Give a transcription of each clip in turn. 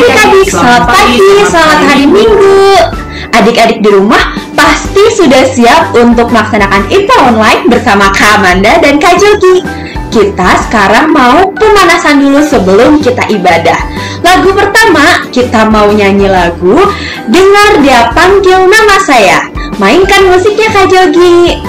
adik-adik, selamat pagi, selamat hari Minggu. Adik-adik di rumah pasti sudah siap untuk melaksanakan IPA online bersama Kak Amanda dan Kak Jogi. Kita sekarang mau pemanasan dulu sebelum kita ibadah. Lagu pertama, kita mau nyanyi lagu Dengar Dia Panggil Nama Saya. Mainkan musiknya Kak Jogi.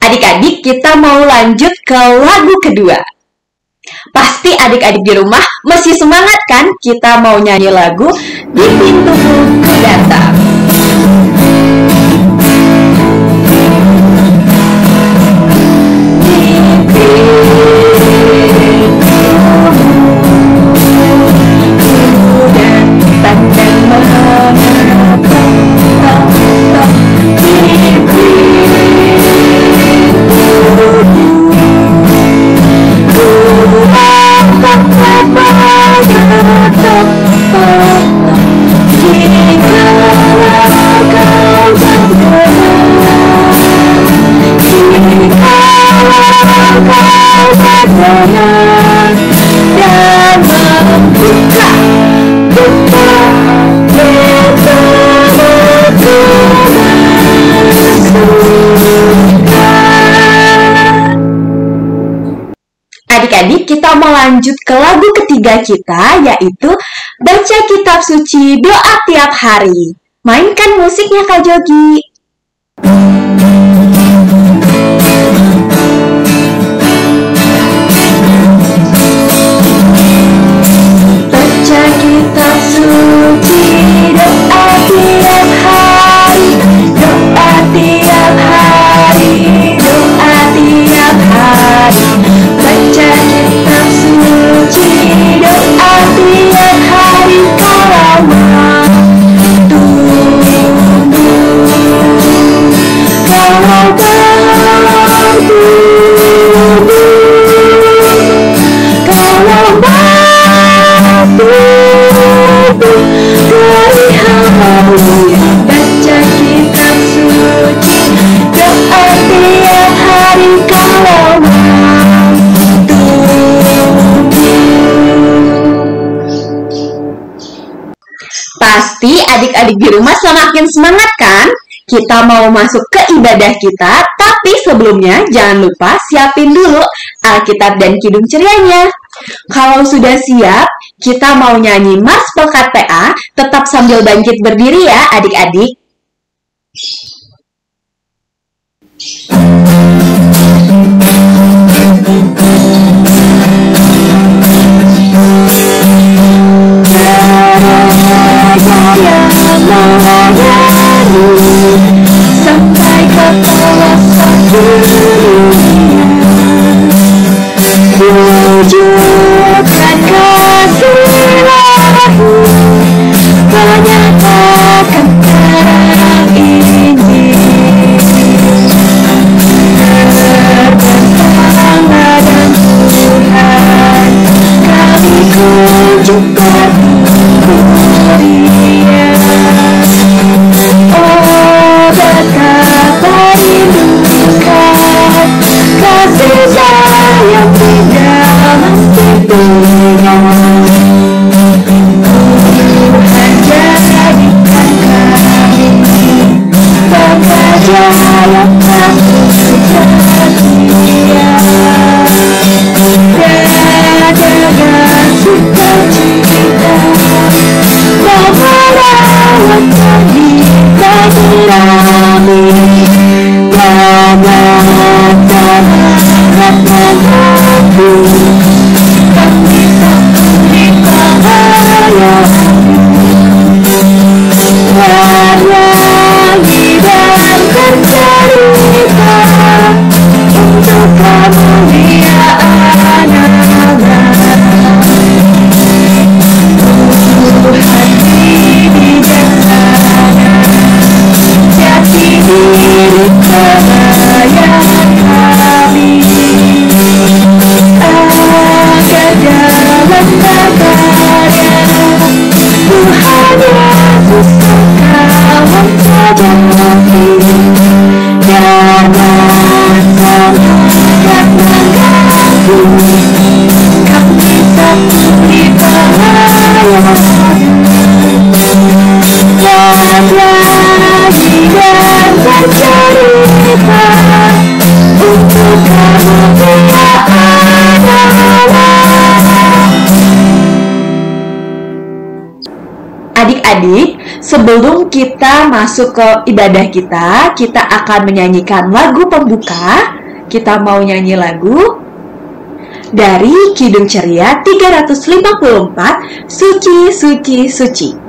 Adik-adik, kita mau lanjut ke lagu kedua. Pasti adik-adik di rumah masih semangat kan? Kita mau nyanyi lagu Di Pintumu Ku Datang. Adik-adik, kita mau lanjut ke lagu ketiga kita, yaitu Baca Kitab Suci Doa Tiap Hari. Mainkan musiknya Kak Jogi. Baca Kitab Suci Doa Tiap Hari, Doa Tiap Hari, Doa Tiap Hari. Baca Kitab Suci Doa Tiap Hari, kalau waktu, kalau waktu, kalau waktu dari haleluya. Baca Kitab Suci Doa Tiap Hari, kalau pasti adik-adik di rumah semakin semangat kan? Kita mau masuk ke ibadah kita, tapi sebelumnya jangan lupa siapin dulu Alkitab dan Kidung Cerianya. Kalau sudah siap, kita mau nyanyi Mars Pekat PA, tetap sambil bangkit berdiri ya adik-adik. Sampai ke pelosok dunia, wujudkan kasih ilahi, menyatakan terang Injil. Terbentanglah dan Tuhan, kami kunjukkan Maria. Oh, Bernyanyi dan bercerita untuk kemuliaan Allah. Tuhan bijaksana, jati diri pelayan kami. Ada dalam berkarya Tuhan Yesus kawan sejati, jangan sangat mengganggu kami satu di pelayanan. Bernyanyi dan bercerita untuk kemuliaan Allah. Adik-adik, sebelum kita masuk ke ibadah kita akan menyanyikan lagu pembuka. Kita mau nyanyi lagu dari Kidung Ceria 354, Suci, Suci, Suci.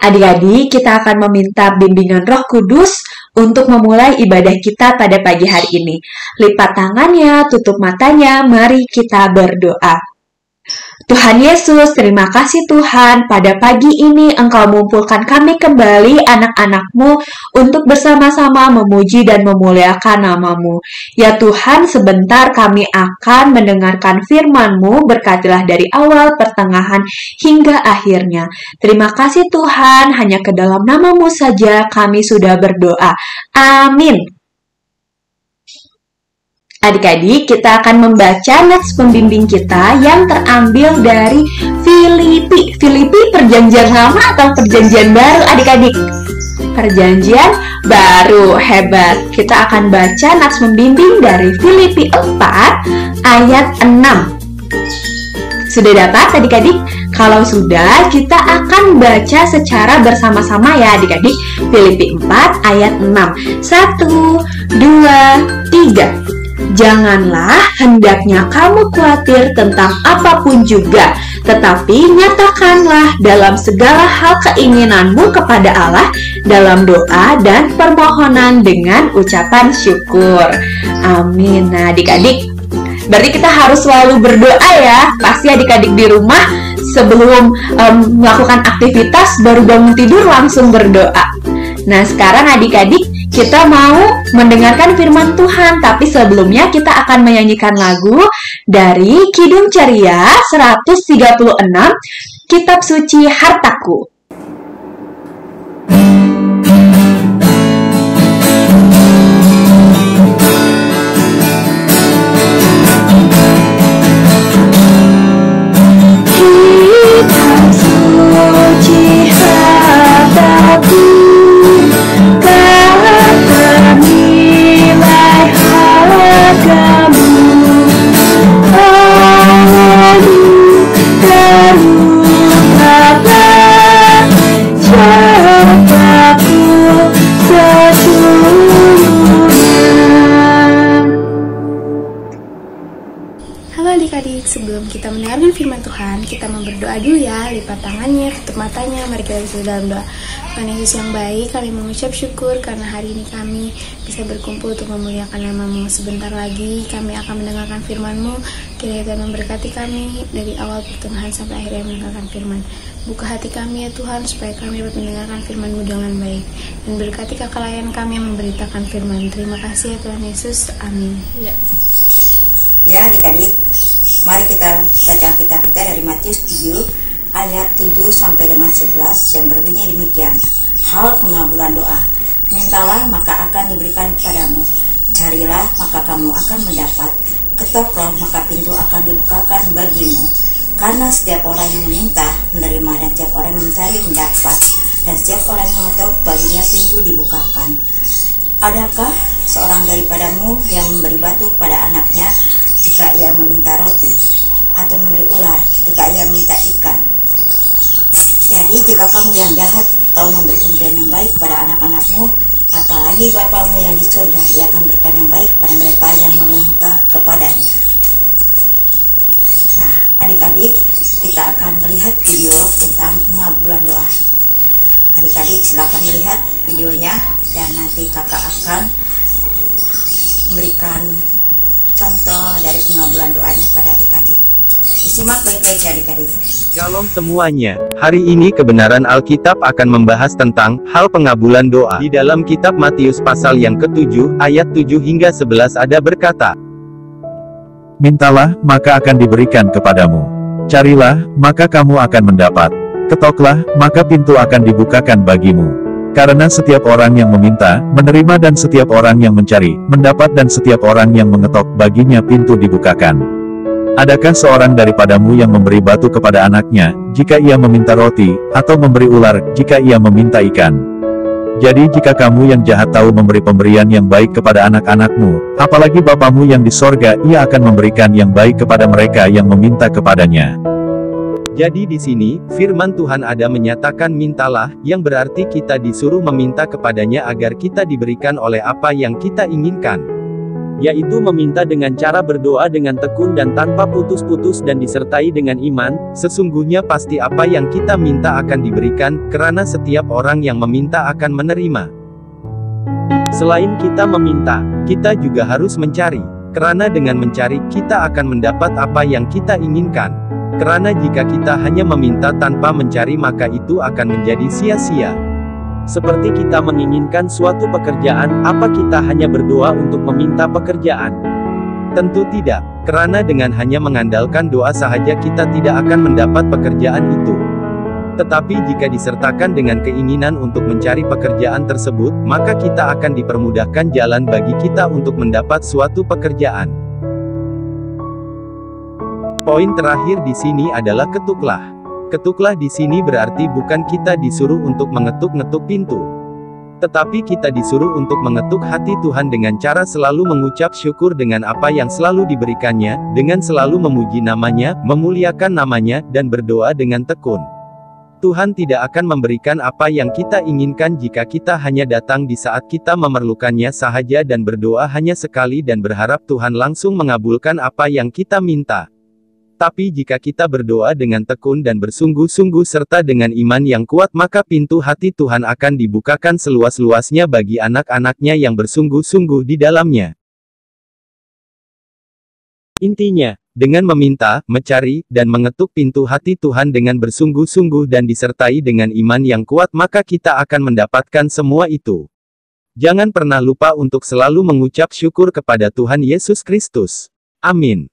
Adik-adik, kita akan meminta bimbingan Roh Kudus untuk memulai ibadah kita pada pagi hari ini. Lipat tangannya, tutup matanya, mari kita berdoa. Tuhan Yesus, terima kasih Tuhan, pada pagi ini Engkau mengumpulkan kami kembali anak-anak-Mu untuk bersama-sama memuji dan memuliakan nama-Mu. Ya Tuhan, sebentar kami akan mendengarkan firman-Mu, berkatilah dari awal, pertengahan, hingga akhirnya. Terima kasih Tuhan, hanya ke dalam nama-Mu saja kami sudah berdoa. Amin. Adik-adik, kita akan membaca nats pembimbing kita yang terambil dari Filipi. Filipi perjanjian lama atau perjanjian baru, adik-adik? Perjanjian baru, hebat. Kita akan baca nats pembimbing dari Filipi 4 ayat 6. Sudah dapat adik-adik? Kalau sudah, kita akan baca secara bersama-sama ya adik-adik. Filipi 4 ayat 6. 1, 2, 3. Janganlah hendaknya kamu khawatir tentang apapun juga, tetapi nyatakanlah dalam segala hal keinginanmu kepada Allah dalam doa dan permohonan dengan ucapan syukur. Amin. Nah, adik-adik, berarti kita harus selalu berdoa ya. Pasti adik-adik di rumah sebelum melakukan aktivitas baru bangun tidur langsung berdoa. Nah, sekarang adik-adik kita mau mendengarkan firman Tuhan, tapi sebelumnya kita akan menyanyikan lagu dari Kidung Ceria 136, Kitab Suci Hartaku. Kitab Suci Hartaku, nilai hargamu, terutama adik-adik, sebelum kita mendengarkan firman Tuhan, kita mau berdoa dulu ya. Lipat tangannya, tutup matanya, mari kita berdoa dalam doa. Tuhan Yesus yang baik, kami mengucap syukur karena hari ini kami bisa berkumpul untuk memuliakan nama-Mu. Sebentar lagi kami akan mendengarkan firman-Mu. Kiranya Tuhan memberkati kami dari awal pertengahan sampai akhirnya mendengarkan firman. Buka hati kami ya Tuhan, supaya kami dapat mendengarkan firman-Mu dengan baik. Dan berkati kakak layan kami yang memberitakan firman. Terima kasih ya Tuhan Yesus, amin. Ya adik-adik, mari kita baca Alkitab kita dari Matius 7 ayat 7 sampai dengan 11 yang berbunyi demikian. Hal pengabulan doa. Mintalah maka akan diberikan kepadamu. Carilah maka kamu akan mendapat. Ketoklah maka pintu akan dibukakan bagimu. Karena setiap orang yang meminta menerima, dan setiap orang yang mencari mendapat, dan setiap orang yang mengetok baginya pintu dibukakan. Adakah seorang daripadamu yang memberi batu kepada anaknya jika ia meminta roti, atau memberi ular jika ia meminta ikan? Jadi jika kamu yang jahat tahu memberi pemberian yang baik kepada anak-anakmu, apalagi Bapamu yang di surga, Ia akan berikan yang baik kepada mereka yang meminta kepadanya. Nah, adik-adik, kita akan melihat video tentang pengabulan doa. Adik-adik silakan melihat videonya, dan nanti kakak akan memberikan contoh dari pengabulan doanya pada adik-adik. Disimak baik-baik ya adik-adik. Shalom semuanya. Hari ini kebenaran Alkitab akan membahas tentang hal pengabulan doa. Di dalam kitab Matius pasal yang ke-7, ayat 7 hingga 11 ada berkata, Mintalah, maka akan diberikan kepadamu. Carilah, maka kamu akan mendapat. Ketoklah, maka pintu akan dibukakan bagimu. Karena setiap orang yang meminta, menerima, dan setiap orang yang mencari, mendapat, dan setiap orang yang mengetok baginya pintu dibukakan. Adakah seorang daripadamu yang memberi batu kepada anaknya, jika ia meminta roti, atau memberi ular, jika ia meminta ikan? Jadi jika kamu yang jahat tahu memberi pemberian yang baik kepada anak-anakmu, apalagi Bapamu yang di sorga, Ia akan memberikan yang baik kepada mereka yang meminta kepadanya. Jadi di sini, firman Tuhan ada menyatakan mintalah, yang berarti kita disuruh meminta kepadanya agar kita diberikan oleh apa yang kita inginkan. Yaitu meminta dengan cara berdoa dengan tekun dan tanpa putus-putus dan disertai dengan iman. Sesungguhnya pasti apa yang kita minta akan diberikan, karena setiap orang yang meminta akan menerima. Selain kita meminta, kita juga harus mencari. Karena dengan mencari, kita akan mendapat apa yang kita inginkan. Karena jika kita hanya meminta tanpa mencari, maka itu akan menjadi sia-sia. Seperti kita menginginkan suatu pekerjaan, apa kita hanya berdoa untuk meminta pekerjaan? Tentu tidak, karena dengan hanya mengandalkan doa sahaja kita tidak akan mendapat pekerjaan itu. Tetapi jika disertakan dengan keinginan untuk mencari pekerjaan tersebut, maka kita akan dipermudahkan jalan bagi kita untuk mendapat suatu pekerjaan. Poin terakhir di sini adalah ketuklah. Ketuklah di sini berarti bukan kita disuruh untuk mengetuk-ngetuk pintu. Tetapi kita disuruh untuk mengetuk hati Tuhan dengan cara selalu mengucap syukur dengan apa yang selalu diberikannya, dengan selalu memuji namanya, memuliakan namanya, dan berdoa dengan tekun. Tuhan tidak akan memberikan apa yang kita inginkan jika kita hanya datang di saat kita memerlukannya sahaja dan berdoa hanya sekali dan berharap Tuhan langsung mengabulkan apa yang kita minta. Tapi jika kita berdoa dengan tekun dan bersungguh-sungguh serta dengan iman yang kuat, maka pintu hati Tuhan akan dibukakan seluas-luasnya bagi anak-anaknya yang bersungguh-sungguh di dalamnya. Intinya, dengan meminta, mencari, dan mengetuk pintu hati Tuhan dengan bersungguh-sungguh dan disertai dengan iman yang kuat, maka kita akan mendapatkan semua itu. Jangan pernah lupa untuk selalu mengucap syukur kepada Tuhan Yesus Kristus. Amin.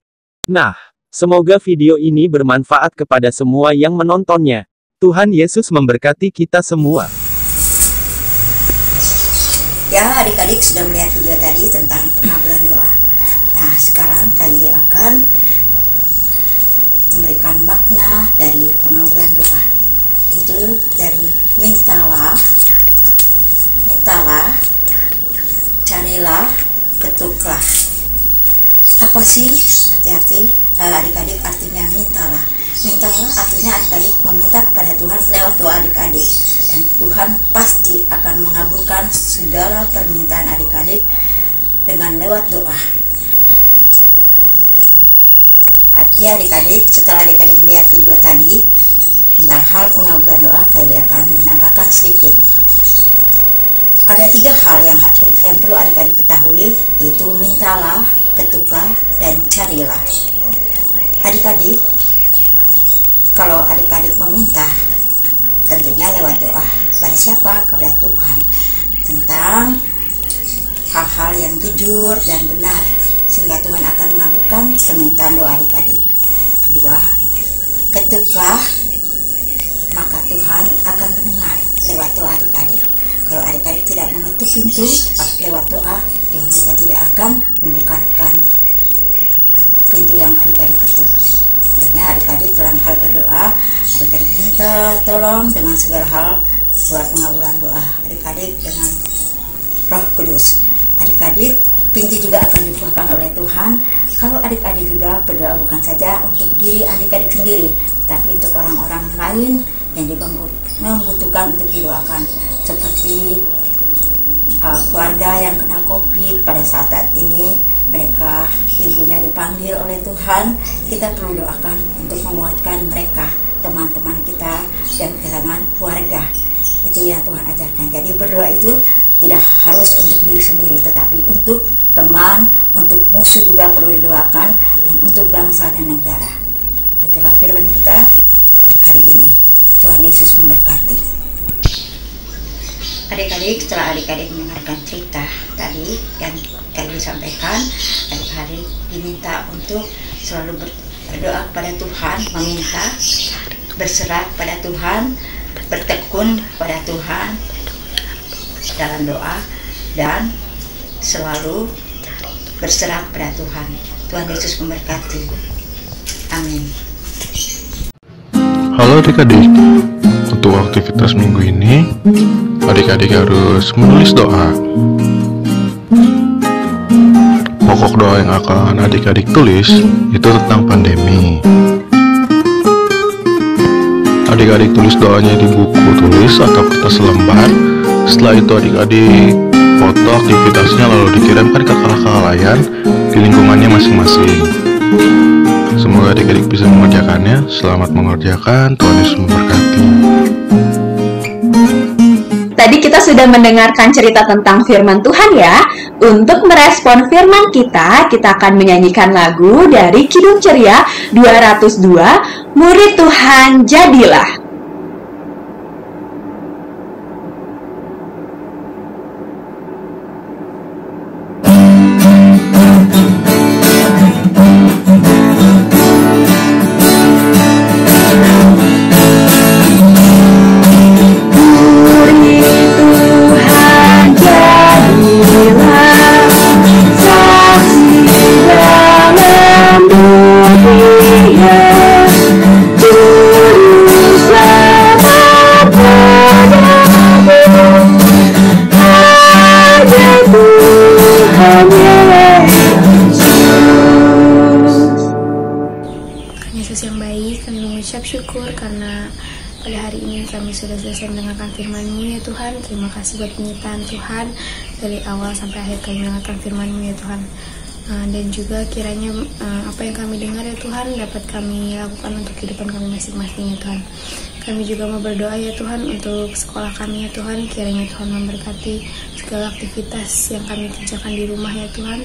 Nah, semoga video ini bermanfaat kepada semua yang menontonnya. Tuhan Yesus memberkati kita semua. Ya, adik-adik sudah melihat video tadi tentang pengabulan doa. Nah, sekarang Kylie akan memberikan makna dari pengabulan doa. Itu dari mintalah, carilah, ketuklah. Apa sih arti adik-adik artinya mintalah? Mintalah artinya adik-adik meminta kepada Tuhan lewat doa adik-adik, dan Tuhan pasti akan mengabulkan segala permintaan adik-adik dengan lewat doa. Ya adik-adik, setelah adik-adik melihat video tadi tentang hal pengabulan doa, kami akan menambahkan sedikit. Ada 3 hal yang perlu adik-adik ketahui, yaitu mintalah, ketuklah, dan carilah. Adik-adik, kalau adik-adik meminta, tentunya lewat doa. Pada siapa? Kepada Tuhan, tentang hal-hal yang jujur dan benar, sehingga Tuhan akan mengabulkan permintaan doa adik-adik. Kedua, ketuklah, maka Tuhan akan mendengar lewat doa adik-adik. Kalau adik-adik tidak mengetuk pintu lewat doa, Tuhan juga tidak akan membukakan pintu yang adik-adik ketuk. Sebenarnya adik-adik dalam hal berdoa, adik-adik minta tolong dengan segala hal buat pengabulan doa adik-adik dengan Roh Kudus. Adik-adik, pintu juga akan dibukakan oleh Tuhan kalau adik-adik juga berdoa bukan saja untuk diri adik-adik sendiri, tapi untuk orang-orang lain yang juga membutuhkan untuk didoakan, seperti keluarga yang kena COVID pada saat ini, mereka ibunya dipanggil oleh Tuhan. Kita perlu doakan untuk menguatkan mereka, teman-teman kita dan kehilangan keluarga. Itu yang Tuhan ajarkan. Jadi berdoa itu tidak harus untuk diri sendiri, tetapi untuk teman, untuk musuh juga perlu didoakan, dan untuk bangsa dan negara. Itulah firman kita hari ini. Tuhan Yesus memberkati. Adik-adik, setelah adik-adik mendengarkan cerita tadi yang kami sampaikan, adik-adik diminta untuk selalu berdoa kepada Tuhan, meminta, berserah pada Tuhan, bertekun pada Tuhan dalam doa, dan selalu berserah pada Tuhan. Tuhan Yesus memberkati. Amin. Halo adik-adik, untuk aktivitas minggu ini adik-adik harus menulis doa. Pokok doa yang akan adik-adik tulis itu tentang pandemi. Adik-adik tulis doanya di buku tulis atau kertas lembar. Setelah itu adik-adik foto aktivitasnya lalu dikirimkan ke kelalaian di lingkungannya masing-masing. Semoga adik-adik bisa mengerjakannya. Selamat mengerjakan. Tuhan Yesus memberkati. Tadi kita sudah mendengarkan cerita tentang firman Tuhan ya. Untuk merespon firman kita akan menyanyikan lagu dari Kidung Ceria 202, Murid Tuhan Jadilah. Yesus yang baik, kami mengucap syukur karena pada hari ini kami sudah selesai mendengarkan firman-Mu ya Tuhan. Terima kasih buat penyitaan Tuhan dari awal sampai akhir kami mendengarkan firman-Mu ya Tuhan. Dan juga kiranya apa yang kami dengar ya Tuhan dapat kami lakukan untuk kehidupan kami masing-masing ya Tuhan. Kami juga mau berdoa ya Tuhan untuk sekolah kami ya Tuhan. Kiranya Tuhan memberkati segala aktivitas yang kami kerjakan di rumah ya Tuhan.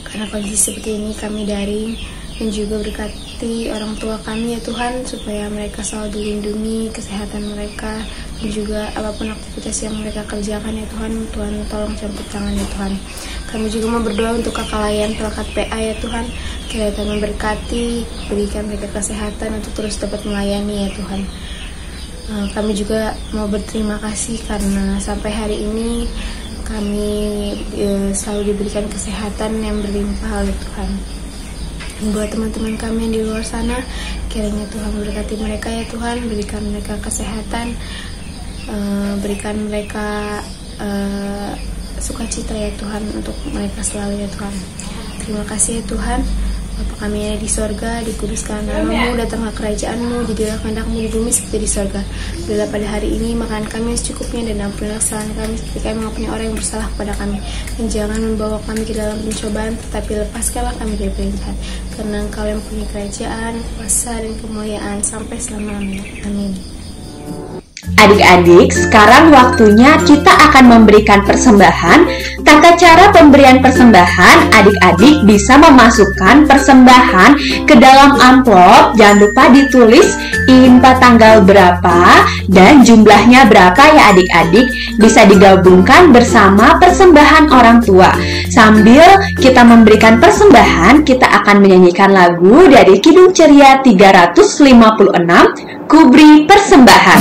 Karena kondisi seperti ini kami daring, dan juga berkati orang tua kami ya Tuhan, supaya mereka selalu dilindungi kesehatan mereka, dan juga apapun aktivitas yang mereka kerjakan ya Tuhan, Tuhan tolong campur tangan ya Tuhan. Kami juga mau berdoa untuk kakak layan pelekat PA ya Tuhan, kiranya Tuhan memberkati, berikan mereka kesehatan untuk terus dapat melayani ya Tuhan. Kami juga mau berterima kasih karena sampai hari ini kami selalu diberikan kesehatan yang berlimpah oleh Tuhan. Buat teman-teman kami yang di luar sana, kiranya Tuhan memberkati mereka ya Tuhan, berikan mereka kesehatan, berikan mereka sukacita ya Tuhan untuk mereka selalu ya Tuhan. Terima kasih ya Tuhan. Bapa kami yang ada di sorga, dikuduskan namamu, datanglah kerajaanmu, jadilah kehendakmu di bumi seperti di sorga. Berilah pada hari ini makan kami yang secukupnya, dan ampunilah kesalahan kami seperti kami mengampuni orang yang bersalah kepada kami. Dan jangan membawa kami ke dalam pencobaan, tetapi lepaskanlah kami dari yang jahat. Karena Engkau yang mempunyai kerajaan, kuasa, dan kemuliaan sampai selama-lamanya. Amin. Adik-adik, sekarang waktunya kita akan memberikan persembahan. Tata cara pemberian persembahan, adik-adik bisa memasukkan persembahan ke dalam amplop. Jangan lupa ditulis IMPA tanggal berapa dan jumlahnya berapa ya adik-adik. Bisa digabungkan bersama persembahan orang tua. Sambil kita memberikan persembahan, kita akan menyanyikan lagu dari Kidung Ceria 356, Kuberi Persembahan.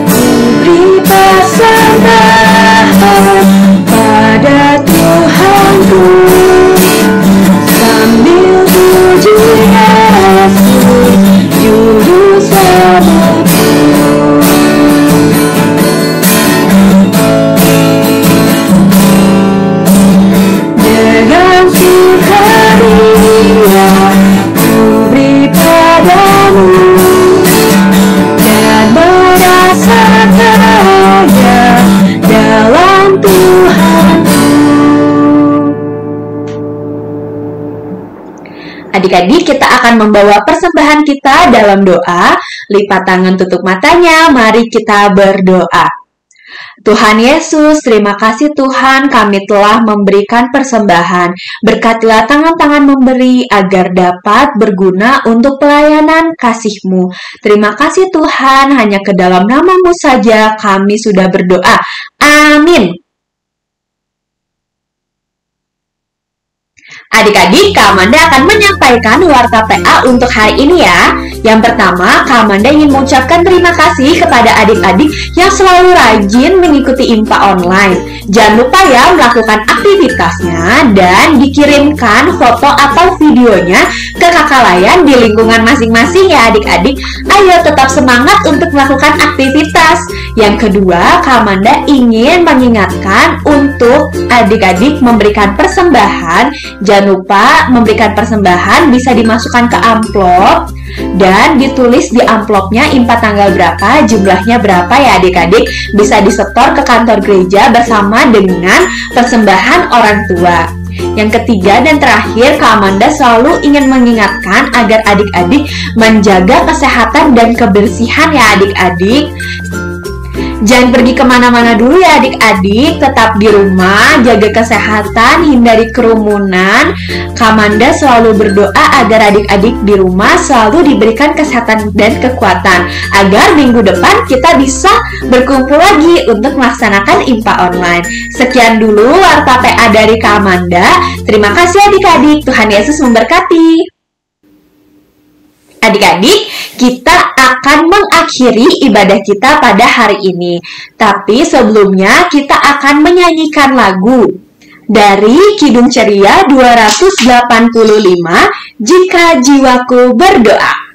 Kuberi persembahan pada Tuhanku, sambil puji Yesus, juru selamatku. Dengan sukaria ku beri padamu, dan merasa kaya dalam Tuhanku. Adik-adik, kita akan membawa persembahan kita dalam doa. Lipat tangan, tutup matanya, mari kita berdoa. Tuhan Yesus, terima kasih Tuhan, kami telah memberikan persembahan. Berkatilah tangan-tangan memberi agar dapat berguna untuk pelayanan kasih-Mu. Terima kasih Tuhan, hanya ke dalam nama-Mu saja kami sudah berdoa. Amin. Adik-adik, Kak Amanda akan menyampaikan warta PA untuk hari ini ya. Yang pertama, Kak Amanda ingin mengucapkan terima kasih kepada adik-adik yang selalu rajin mengikuti IMPA online. Jangan lupa ya melakukan aktivitasnya dan dikirimkan foto atau videonya ke kakak layan di lingkungan masing-masing ya adik-adik. Ayo tetap semangat untuk melakukan aktivitas. Yang kedua, Kak Amanda ingin mengingatkan untuk adik-adik memberikan persembahan. Jangan lupa memberikan persembahan bisa dimasukkan ke amplop dan ditulis di amplopnya IMPA tanggal berapa, jumlahnya berapa ya adik-adik. Bisa disetor ke kantor gereja bersama dengan persembahan orang tua. Yang ketiga dan terakhir, Kak Amanda selalu ingin mengingatkan agar adik-adik menjaga kesehatan dan kebersihan ya adik-adik. Jangan pergi kemana-mana dulu ya adik-adik, tetap di rumah, jaga kesehatan, hindari kerumunan. Kak Amanda selalu berdoa agar adik-adik di rumah selalu diberikan kesehatan dan kekuatan, agar minggu depan kita bisa berkumpul lagi untuk melaksanakan IMPA online. Sekian dulu warta PA dari Kak Amanda. Terima kasih adik-adik, Tuhan Yesus memberkati. Adik-adik, kita akan mengakhiri ibadah kita pada hari ini. Tapi sebelumnya kita akan menyanyikan lagu dari Kidung Ceria 285, Jika Jiwaku Berdoa.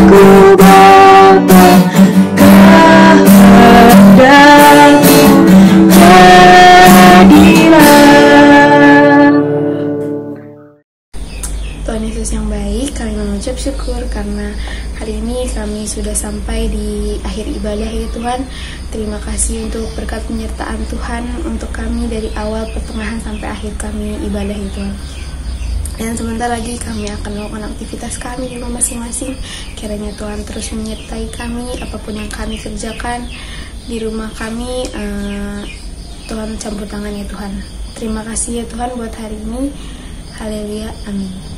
Ku Bapa, Hari ini kami sudah sampai di akhir ibadah ya Tuhan. Terima kasih untuk berkat penyertaan Tuhan untuk kami dari awal, pertengahan, sampai akhir kami ibadah ya Tuhan. Dan sebentar lagi kami akan melakukan aktivitas kami di rumah masing-masing. Kiranya Tuhan terus menyertai kami, apapun yang kami kerjakan di rumah kami, Tuhan campur tangan ya Tuhan. Terima kasih ya Tuhan buat hari ini. Haleluya, amin.